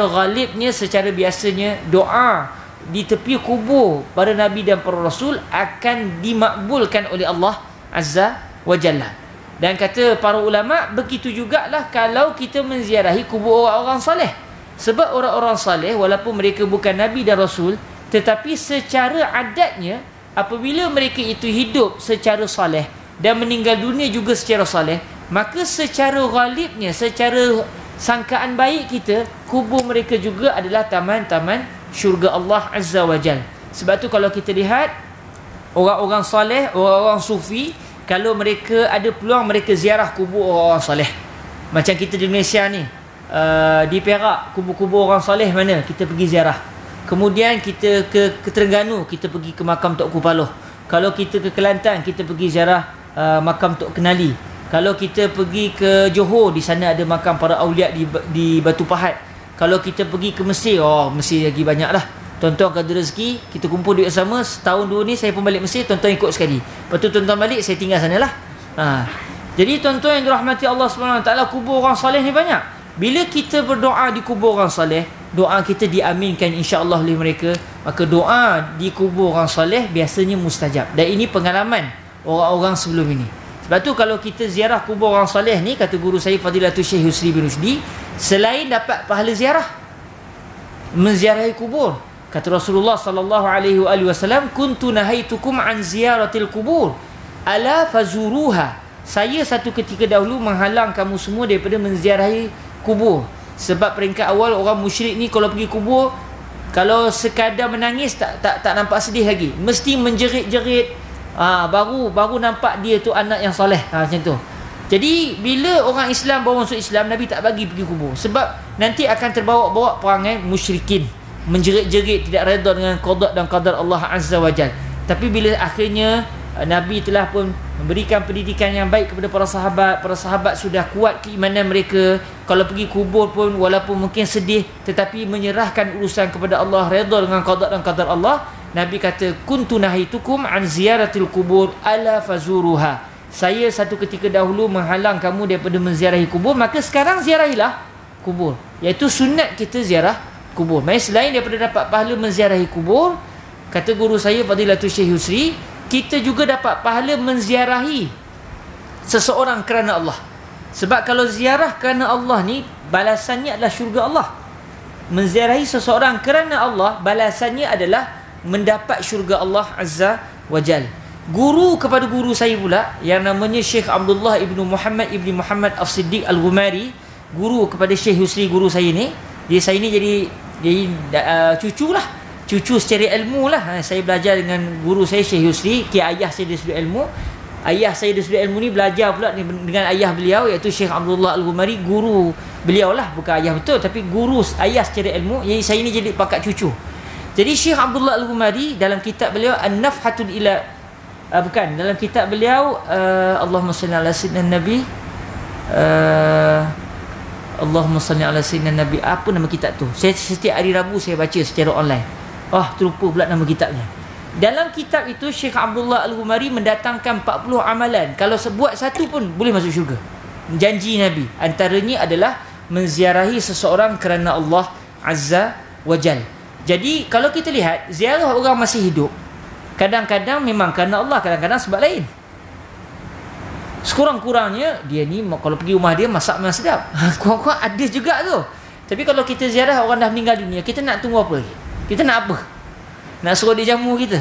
ghalibnya, secara biasanya, doa di tepi kubur para nabi dan para rasul akan dimakbulkan oleh Allah Azza wa Jalla. Dan kata para ulama, begitu jugalah kalau kita menziarahi kubur orang-orang soleh. Sebab orang-orang soleh, walaupun mereka bukan nabi dan rasul, tetapi secara adatnya, apabila mereka itu hidup secara soleh dan meninggal dunia juga secara soleh, maka secara ghalibnya, secara sangkaan baik kita, kubur mereka juga adalah taman-taman syurga Allah Azza wa Jal. Sebab tu kalau kita lihat orang-orang soleh, orang-orang sufi, kalau mereka ada peluang, mereka ziarah kubur orang-orang soleh. Macam kita di Malaysia ni, di Perak, kubur-kubur orang soleh mana kita pergi ziarah. Kemudian kita ke Terengganu, kita pergi ke makam Tok Kupaloh. Kalau kita ke Kelantan, kita pergi ziarah makam Tok Kenali. Kalau kita pergi ke Johor, di sana ada makam para awliya di Batu Pahat. Kalau kita pergi ke Mesir, Mesir lagi banyak lah. Tuan-tuan kalau ada rezeki, kita kumpul duit sama. Setahun dua ni saya pun balik Mesir, tuan-tuan ikut sekali. Lepas tu tuan-tuan balik, saya tinggal sana lah. Jadi tuan-tuan yang dirahmati Allah SWT, kubur orang soleh ni banyak. Bila kita berdoa di kubur orang soleh, doa kita diaminkan insya-Allah oleh mereka. Maka doa di kubur orang soleh biasanya mustajab. Dan ini pengalaman orang-orang sebelum ini. Sebab tu kalau kita ziarah kubur orang soleh ni, kata guru saya Fadilatul Syekh Yusri bin Rusdi, selain dapat pahala ziarah, menziarahi kubur. Kata Rasulullah sallallahu alaihi wasallam, kuntu nahaitukum an ziyaratil kubur ala fazuruha. Saya satu ketika dahulu menghalang kamu semua daripada menziarahi kubur. Sebab peringkat awal orang musyrik ni kalau pergi kubur, kalau sekadar menangis tak nampak sedih lagi, mesti menjerit-jerit. Baru nampak dia tu anak yang soleh. Macam tu. Jadi bila orang Islam baru masuk Islam, Nabi tak bagi pergi kubur. Sebab nanti akan terbawa-bawa perangai musyrikin, menjerit-jerit, tidak redha dengan qada dan qadar Allah Azza wa Jal. Tapi bila akhirnya Nabi telah pun memberikan pendidikan yang baik kepada para sahabat sudah kuat keimanan mereka, kalau pergi kubur pun walaupun mungkin sedih, tetapi menyerahkan urusan kepada Allah, redha dengan qada dan qadar Allah. Nabi kata, kuntu nahitukum an ziyaratil kubur ala fazuruha. Saya satu ketika dahulu menghalang kamu daripada menziarahi kubur, maka sekarang ziarahilah kubur. Iaitu sunat kita ziarah kubur. Maksudnya selain daripada dapat pahala menziarahi kubur, kata guru saya Fadilatul Syekh Yusri, kita juga dapat pahala menziarahi seseorang kerana Allah. Sebab kalau ziarah kerana Allah ni, balasannya adalah syurga Allah. Menziarahi seseorang kerana Allah, balasannya adalah mendapat syurga Allah Azza wa Jal. Guru kepada guru saya pula, yang namanya Syekh Abdullah ibnu Muhammad ibni Muhammad As-Siddiq Al-Ghumari, guru kepada Syekh Yusri, guru saya ni. Saya ni jadi cucu lah, cucu secara ilmu lah. Saya belajar dengan guru saya Syekh Yusri. Ayah saya dari sudut ilmu. Ayah saya dari sudut ilmu ni belajar pula dengan ayah beliau, iaitu Syekh Abdullah Al-Ghumari, guru beliau lah, bukan ayah betul, tapi guru ayah secara ilmu. Jadi saya ni jadi pakat cucu. Jadi Syekh Abdullah Al-Ghumari dalam kitab beliau An-Nafhatul ila dalam kitab beliau Allahumma salli ala sayyidina Nabi, Allahumma salli ala sayyidina Nabi, apa nama kitab tu? Saya setiap hari Rabu saya baca secara online. Terlupa pula nama kitabnya. Dalam kitab itu Syekh Abdullah Al-Ghumari mendatangkan 40 amalan, kalau buat satu pun boleh masuk syurga. Janji Nabi, antaranya adalah menziarahi seseorang kerana Allah Azza wa Jal. Jadi kalau kita lihat ziarah orang masih hidup, kadang-kadang memang kerana Allah, kadang-kadang sebab lain. Sekurang-kurangnya dia ni kalau pergi rumah dia masak memang sedap. Kurang-kurang ada juga tu. Tapi kalau kita ziarah orang dah meninggal dunia, kita nak tunggu apa lagi? Kita nak apa? Nak suruh dia jamu kita?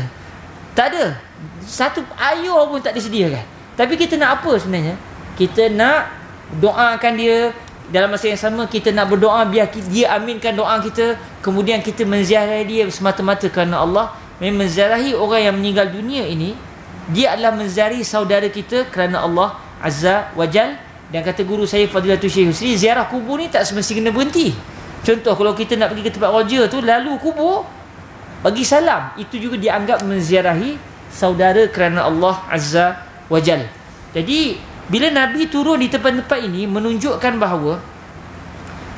Tak ada. Satu air pun tak disediakan. Tapi kita nak apa sebenarnya? Kita nak doakan dia. Dalam masa yang sama kita nak berdoa biar dia aminkan doa kita. Kemudian kita menziarahi dia semata-mata kerana Allah. Menziarahi orang yang meninggal dunia ini, dia adalah menziarahi saudara kita kerana Allah Azza wa Jal. Dan kata guru saya Fadilatul Syekh Yusri, ziarah kubur ni tak semestinya kena berhenti. Contoh kalau kita nak pergi ke tempat roja tu, lalu kubur, bagi salam, itu juga dianggap menziarahi saudara kerana Allah Azza wa Jal. Jadi bila Nabi turun di tempat-tempat ini, menunjukkan bahawa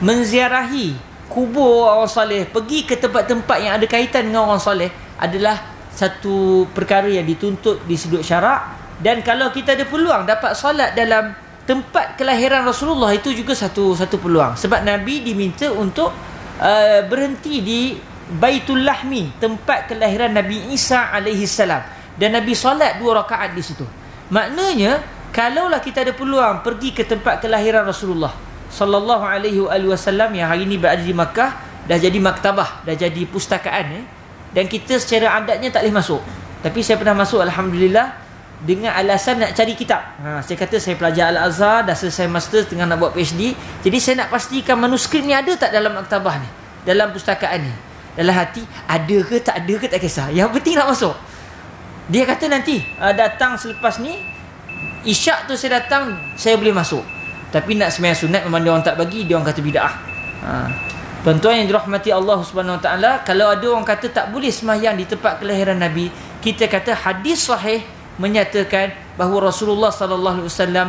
menziarahi kubur orang soleh, pergi ke tempat-tempat yang ada kaitan dengan orang soleh adalah satu perkara yang dituntut di sudut syarak. Dan kalau kita ada peluang dapat solat dalam tempat kelahiran Rasulullah, itu juga satu peluang. Sebab Nabi diminta untuk berhenti di Baitul Lahmi, tempat kelahiran Nabi Isa alaihi salam, dan Nabi solat 2 rakaat di situ. Maknanya kalaulah kita ada peluang pergi ke tempat kelahiran Rasulullah sallallahu alaihi wasallam yang hari ini berada di Makkah, dah jadi maktabah, dah jadi pustakaan, dan kita secara adatnya tak boleh masuk. Tapi saya pernah masuk, alhamdulillah, dengan alasan nak cari kitab. Saya kata saya pelajar Al-Azhar, dah selesai master, tengah nak buat PhD. Jadi saya nak pastikan manuskrip ni ada tak dalam maktabah ni, dalam pustakaan ni. Dalam hati, ada ke tak ada ke tak kisah, yang penting nak masuk. Dia kata nanti datang selepas ni, isyak tu saya datang, saya boleh masuk. Tapi nak sembahyang sunat memang dia orang tak bagi, dia orang kata bid'ah. Tuan-tuan yang dirahmati Allah Subhanahu Wa Taala, kalau ada orang kata tak boleh sembahyang di tempat kelahiran Nabi, kita kata hadis sahih menyatakan bahawa Rasulullah sallallahu alaihi wasallam,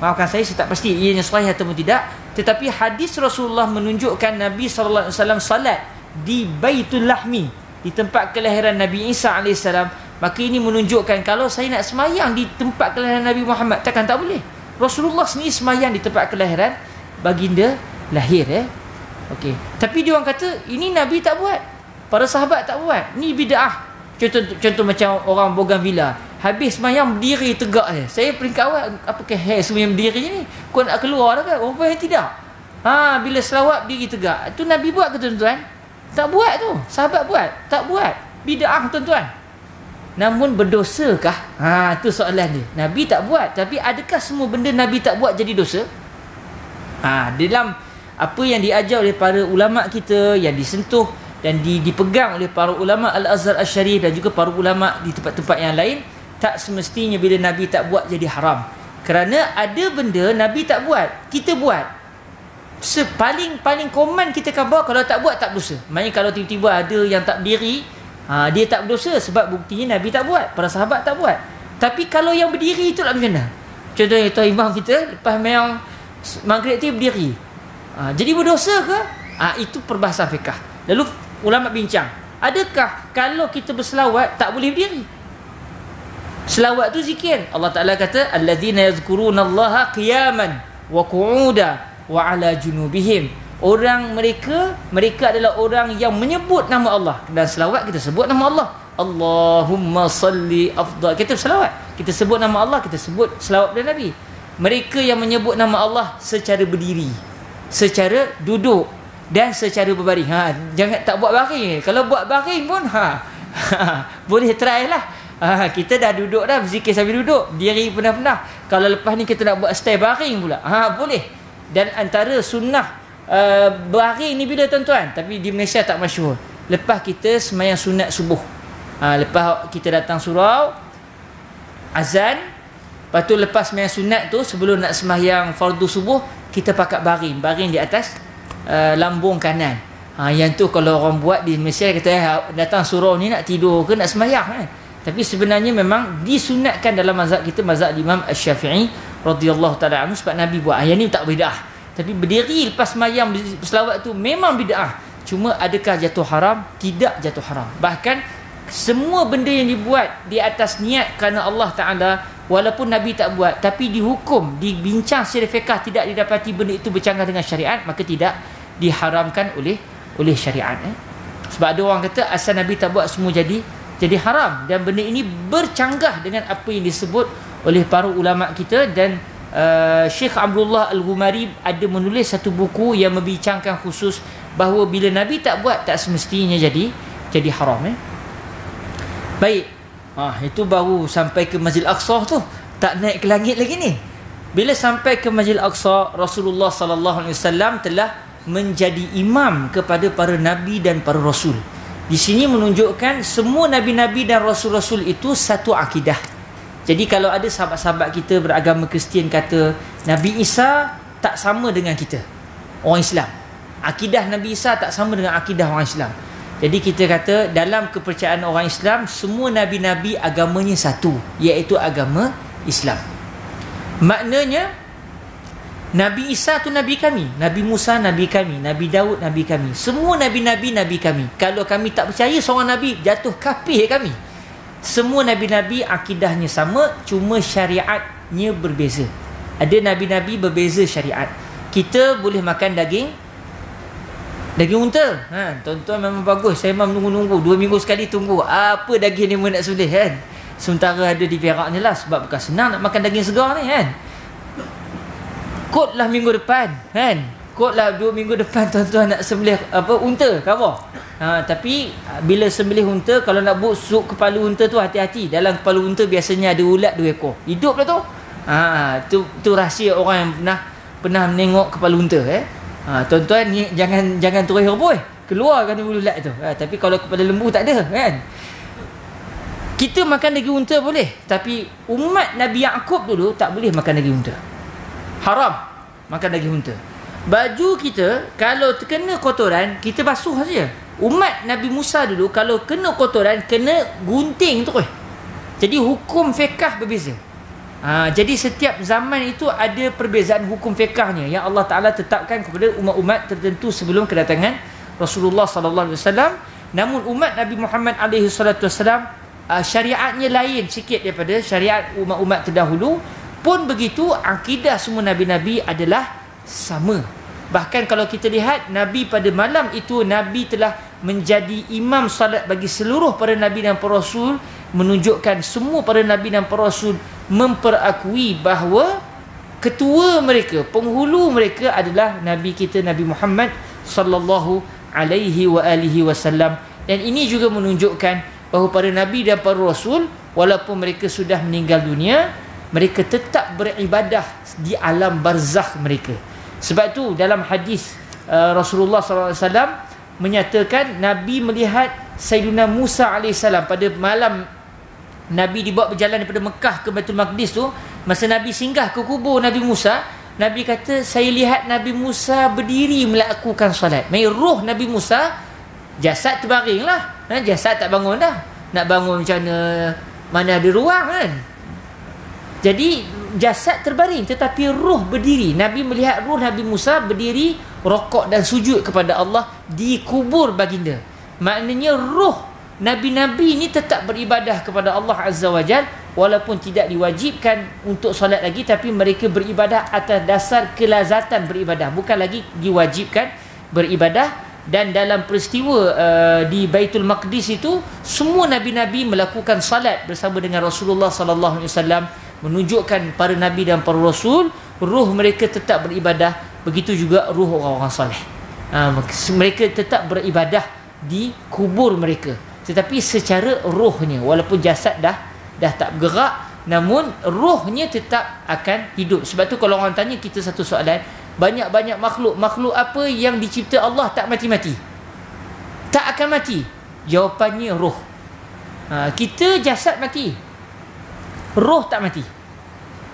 maafkan saya tak pasti ianya sahih ataupun tidak, tetapi hadis Rasulullah menunjukkan Nabi sallallahu alaihi wasallam salat di Baitul Lahmi, di tempat kelahiran Nabi Isa alaihi salam. Maka ini menunjukkan kalau saya nak sembahyang di tempat kelahiran Nabi Muhammad, takkan tak boleh. Rasulullah sendiri sembahyang di tempat kelahiran baginda lahir. Okey. Tapi dia orang kata ini Nabi tak buat, para sahabat tak buat, ni bid'ah. Contoh macam orang Bougainvillea, habis sembahyang berdiri tegak je. Saya peringkat awal, apakah semua yang berdiri ni? Kau nak keluar dah kan? Orang tidak. Bila selawat berdiri tegak. Tu Nabi buat ke tuan-tuan? Tak buat tu. Sahabat buat? Tak buat. Bid'ah tuan-tuan. Namun berdosakah? Tu soalan dia. Nabi tak buat, tapi adakah semua benda Nabi tak buat jadi dosa? Dalam apa yang diajar oleh para ulama kita, yang disentuh dan dipegang oleh para ulama Al-Azhar Al-Syarif dan juga para ulama di tempat-tempat yang lain, tak semestinya bila Nabi tak buat jadi haram. Kerana ada benda Nabi tak buat, kita buat. Paling common kita khabar, kalau tak buat tak berdosa. Maksudnya kalau tiba-tiba ada yang tak berdiri, dia tak berdosa sebab buktinya Nabi tak buat, para sahabat tak buat. Tapi kalau yang berdiri itulah macam mana? Contohnya tuan imam kita lepas memang maghrib tu berdiri, jadi berdosa ke? Itu perbahasan fiqh. Lalu ulama bincang, adakah kalau kita berselawat tak boleh berdiri? Selawat tu zikir. Allah Ta'ala kata, alladzina yazkurunallaha qiyaman wa qu'uda wa ala junubihim. Mereka adalah orang yang menyebut nama Allah. Dan selawat kita sebut nama Allah. Allahumma salli afdal. Kita selawat, kita sebut nama Allah, kita sebut selawat kepada Nabi. Mereka yang menyebut nama Allah secara berdiri, secara duduk dan secara berbaring. Jangan tak buat baring. Kalau buat baring pun boleh try lah. Kita dah duduk dah, berzikir sambil duduk, diri pernah. Kalau lepas ni kita nak buat stay baring pula, boleh. Dan antara sunnah baring ni bila tuan-tuan, tapi di Malaysia tak masyhur, lepas kita sembahyang sunat subuh, lepas kita datang surau azan, lepas tu lepas sembahyang sunat tu, sebelum nak sembahyang fardu subuh, kita pakat baring di atas lambung kanan. Yang tu kalau orang buat di Malaysia kata datang surau ni nak tidur ke nak sembahyang Tapi sebenarnya memang disunatkan dalam mazhab kita, mazhab Imam Asy-Syafi'i radhiyallahu taala anhu, sebab Nabi buat. Yang ni tak bid'ah. Tapi berdiri lepas sembahyang berselawat tu memang bid'ah. Cuma adakah jatuh haram? Tidak jatuh haram. Bahkan semua benda yang dibuat di atas niat kerana Allah Taala, walaupun Nabi tak buat, tapi dihukum, dibincang secara fiqh, tidak didapati benda itu bercanggah dengan syariat, maka tidak diharamkan oleh syariat. Sebab ada orang kata asal Nabi tak buat semua jadi haram, dan benda ini bercanggah dengan apa yang disebut oleh para ulama kita. Dan Syekh Abdullah Al-Ghumari ada menulis satu buku yang membincangkan khusus bahawa bila Nabi tak buat, tak semestinya jadi haram. Baik, itu baru sampai ke Masjid Al-Aqsa tu, tak naik ke langit lagi ni. Bila sampai ke Masjid Al-Aqsa, Rasulullah sallallahu alaihi wasallam telah menjadi imam kepada para nabi dan para rasul. Di sini menunjukkan semua nabi-nabi dan rasul-rasul itu satu akidah. Jadi kalau ada sahabat-sahabat kita beragama Kristian kata Nabi Isa tak sama dengan kita, orang Islam, akidah Nabi Isa tak sama dengan akidah orang Islam. Jadi kita kata dalam kepercayaan orang Islam, semua nabi-nabi agamanya satu, iaitu agama Islam. Maknanya Nabi Isa tu nabi kami, Nabi Musa nabi kami, Nabi Daud nabi kami, semua nabi-nabi nabi kami. Kalau kami tak percaya seorang nabi, jatuh kafir kami. Semua nabi-nabi akidahnya sama, cuma syariatnya berbeza. Ada nabi-nabi berbeza syariat. Kita boleh makan daging unta. Tuan-tuan memang bagus. Saya memang tunggu 2 minggu sekali tunggu apa daging ni nak sembelih kan. Sementara ada di Perak ni lah, sebab bukan senang nak makan daging segar ni kan. Kot lah minggu depan kan. Kotlah 2 minggu depan tuan-tuan nak sembelih unta, khabar. Tapi bila sembelih unta, kalau nak busuk kepala unta tu, hati-hati. Dalam kepala unta biasanya ada ulat 2 ekor. Hidup lah tu. Tu rahsia orang yang pernah menengok kepala unta. Tuan-tuan ni jangan terus rebus. Keluarkan ulat tu. Tapi kalau kepala lembu tak ada kan. Kita makan daging unta boleh, tapi umat Nabi Yaqub dulu tak boleh makan daging unta. Haram makan daging unta. Baju kita kalau terkena kotoran, kita basuh saja. Umat Nabi Musa dulu kalau kena kotoran, kena gunting terus. Jadi hukum fiqh berbeza. Jadi setiap zaman itu ada perbezaan hukum fiqhnya yang Allah Taala tetapkan kepada umat-umat tertentu sebelum kedatangan Rasulullah sallallahu alaihi wasallam. Namun umat Nabi Muhammad alaihi salatu wasallam syariatnya lain sikit daripada syariat umat-umat terdahulu. Pun begitu, akidah semua nabi-nabi adalah sama. Bahkan kalau kita lihat, Nabi pada malam itu, Nabi telah menjadi imam salat bagi seluruh para nabi dan para rasul, menunjukkan semua para nabi dan para rasul memperakui bahawa ketua mereka, penghulu mereka adalah Nabi kita, Nabi Muhammad sallallahu alaihi wa alihi wasallam. Dan ini juga menunjukkan bahawa para nabi dan para rasul, walaupun mereka sudah meninggal dunia, mereka tetap beribadah di alam barzakh mereka. Sebab tu dalam hadis Rasulullah SAW menyatakan Nabi melihat Sayyidina Musa AS pada malam Nabi dibawa berjalan daripada Mekah ke Baitul Maqdis tu. Masa Nabi singgah ke kubur Nabi Musa, Nabi kata, saya lihat Nabi Musa berdiri melakukan solat. Maksudnya roh Nabi Musa, jasad terbaring lah, jasad tak bangun dah. Nak bangun macam mana ada ruang kan. Jadi jasad terbaring tetapi roh berdiri. Nabi melihat roh Nabi Musa berdiri rokok dan sujud kepada Allah di kubur baginda. Maknanya roh nabi-nabi ini tetap beribadah kepada Allah Azza wa Jal, walaupun tidak diwajibkan untuk solat lagi, tapi mereka beribadah atas dasar kelazatan beribadah, bukan lagi diwajibkan beribadah. Dan dalam peristiwa di Baitul Maqdis itu, semua nabi-nabi melakukan salat bersama dengan Rasulullah sallallahu alaihi wasallam, menunjukkan para nabi dan para rasul ruh mereka tetap beribadah. Begitu juga ruh orang-orang soleh. Mereka tetap beribadah di kubur mereka, tetapi secara rohnya, walaupun jasad dah tak bergerak, namun rohnya tetap akan hidup. Sebab tu kalau orang tanya kita satu soalan, banyak-banyak makhluk apa yang dicipta Allah tak mati-mati, tak akan mati? Jawapannya roh. Kita jasad mati, roh tak mati.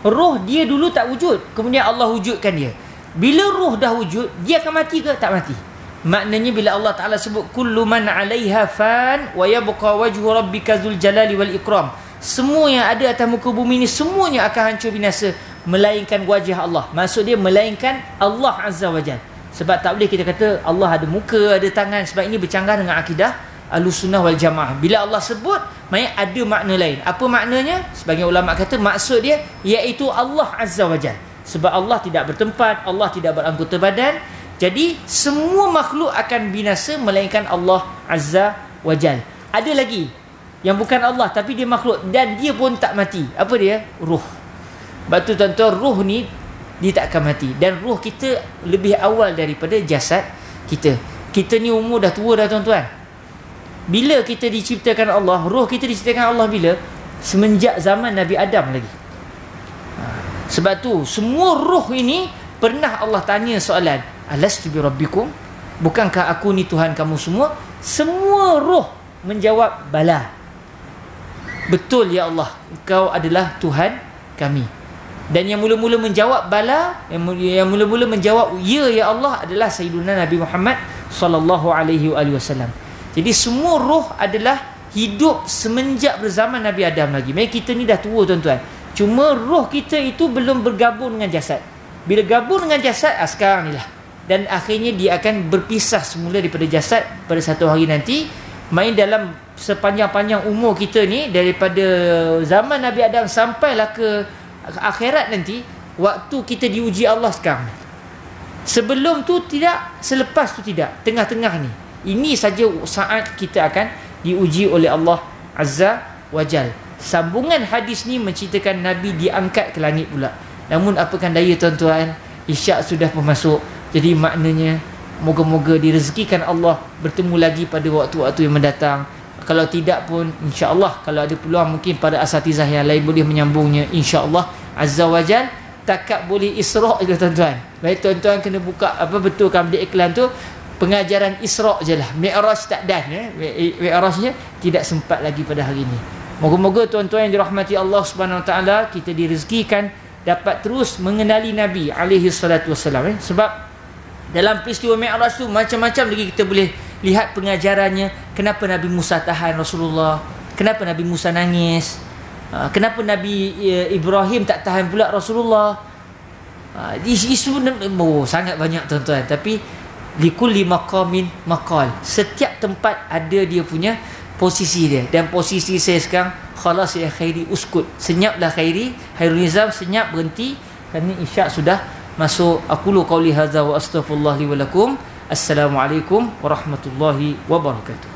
Roh dia dulu tak wujud, kemudian Allah wujudkan dia. Bila roh dah wujud, dia akan mati ke? Tak mati. Maknanya bila Allah Ta'ala sebut kullu man 'alaiha fan wa yabqa wajhu rabbika dzul jalali wal ikram, semua yang ada atas muka bumi ni semuanya akan hancur binasa, melainkan wajah Allah. Maksud dia melainkan Allah Azza wa Jal. Sebab tak boleh kita kata Allah ada muka, ada tangan, sebab ini bercanggah dengan akidah Ahlussunnah wal Jamaah. Bila Allah sebut, maknanya ada makna lain. Apa maknanya? Sebagian ulama kata maksud dia iaitu Allah Azza wa Jal. Sebab Allah tidak bertempat, Allah tidak beranggota badan. Jadi semua makhluk akan binasa melainkan Allah Azza wa Jal. Ada lagi yang bukan Allah tapi dia makhluk dan dia pun tak mati. Apa dia? Ruh. Sebab tu tuan-tuan, ruh ni dia tak akan mati. Dan ruh kita lebih awal daripada jasad kita. Kita ni umur dah tua dah tuan-tuan. Bila kita diciptakan Allah, ruh kita diciptakan Allah bila? Semenjak zaman Nabi Adam lagi. Sebab tu semua ruh ini pernah Allah tanya soalan, alastu bi rabbikum, bukankah aku ni Tuhan kamu semua? Semua ruh menjawab bala. Betul ya Allah, engkau adalah Tuhan kami. Dan yang mula-mula menjawab bala, yang mula-mula menjawab ya ya Allah adalah Sayyiduna Nabi Muhammad sallallahu alaihi wasallam. Jadi semua roh adalah hidup semenjak berzaman Nabi Adam lagi. Memang kita ni dah tua tuan-tuan. Cuma roh kita itu belum bergabung dengan jasad. Bila gabung dengan jasad, sekarang ni lah. Dan akhirnya dia akan berpisah semula daripada jasad pada satu hari nanti. Main dalam sepanjang-panjang umur kita ni, daripada zaman Nabi Adam sampailah ke akhirat nanti, waktu kita diuji Allah sekarang. Sebelum tu tidak, selepas tu tidak, tengah-tengah ni. Ini saja saat kita akan diuji oleh Allah Azza wa Jal. Sambungan hadis ni menceritakan Nabi diangkat ke langit pula. Namun apakan daya tuan-tuan, isyak sudah pun masuk. Jadi maknanya moga-moga direzekikan Allah bertemu lagi pada waktu-waktu yang mendatang. Kalau tidak pun insya-Allah kalau ada peluang mungkin pada asatizah yang lain boleh menyambungnya insya-Allah azza wajal. Takat boleh Isra' je tuan-tuan. Baik tuan-tuan kena buka betulkan di iklan tu pengajaran Isra' je lah. Mi'raj tak dah Mi'rajnya tidak sempat lagi pada hari ini. Moga-moga tuan-tuan yang dirahmati Allah Subhanahu Wa Taala kita direzekikan dapat terus mengenali Nabi alaihi salatu wassalam. Sebab dalam peristiwa Mi'raj tu macam-macam lagi kita boleh lihat pengajarannya. Kenapa Nabi Musa tahan Rasulullah? Kenapa Nabi Musa nangis? Kenapa Nabi Ibrahim tak tahan pula Rasulullah? Isu sangat banyak tuan-tuan. Tapi likulli maqamin maqal. Setiap tempat ada dia punya posisi dia. Dan posisi saya sekarang khalas ya khairi uskut. Senyaplah khairi, Khairul Nizam senyap berhenti kerana isyak sudah masuk. Aqulu qauli hadza wa astaghfirullah li wa lakum. Assalamualaikum warahmatullahi wabarakatuh.